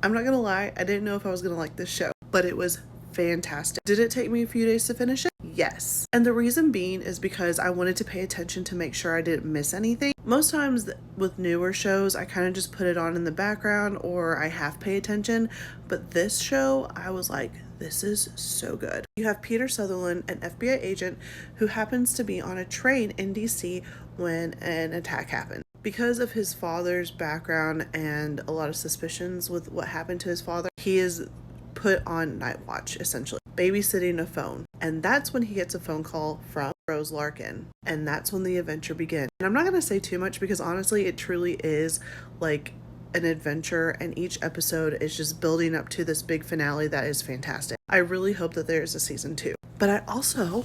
I'm not gonna lie, I didn't know if I was gonna like this show, but it was fantastic. Did it take me a few days to finish it? Yes. And the reason being is because I wanted to pay attention to make sure I didn't miss anything. Most times with newer shows, I kind of just put it on in the background or I half pay attention. But this show, I was like, this is so good. You have Peter Sutherland, an FBI agent who happens to be on a train in DC when an attack happened. Because of his father's background and a lot of suspicions with what happened to his father, he is put on night watch, essentially, babysitting a phone. And that's when he gets a phone call from Rose Larkin. And that's when the adventure begins. And I'm not going to say too much because honestly, it truly is like an adventure, and each episode is just building up to this big finale that is fantastic. I really hope that there's a season 2. But I also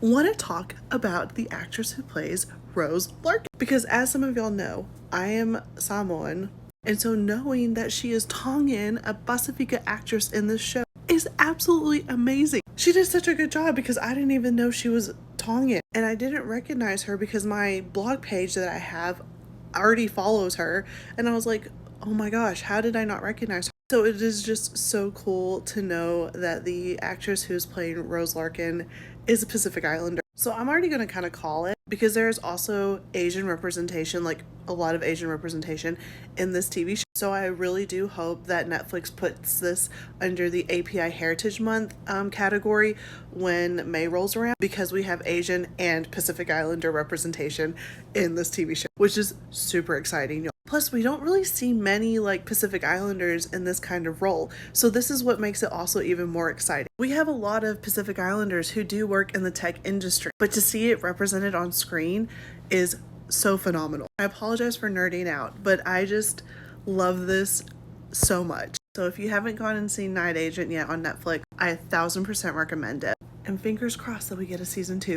want to talk about the actress who plays Rose Larkin. Because as some of y'all know, I am Samoan. And so knowing that she is Tongan, a Pacifica actress in this show, is absolutely amazing. She did such a good job because I didn't even know she was Tongan. And I didn't recognize her because my blog page that I have already follows her. And I was like, oh my gosh, how did I not recognize her? So it is just so cool to know that the actress who's playing Rose Larkin is a Pacific Islander. So I'm already going to kind of call it because there's also Asian representation, like a lot of Asian representation in this TV show. So I really do hope that Netflix puts this under the API Heritage Month category when May rolls around, because we have Asian and Pacific Islander representation in this TV show, which is super exciting. Plus, we don't really see many like Pacific Islanders in this kind of role. So this is what makes it also even more exciting. We have a lot of Pacific Islanders who do work in the tech industry, but to see it represented on screen is so phenomenal. I apologize for nerding out, but I just love this so much. So if you haven't gone and seen Night Agent yet on Netflix, I 1000% recommend it. And fingers crossed that we get a season 2.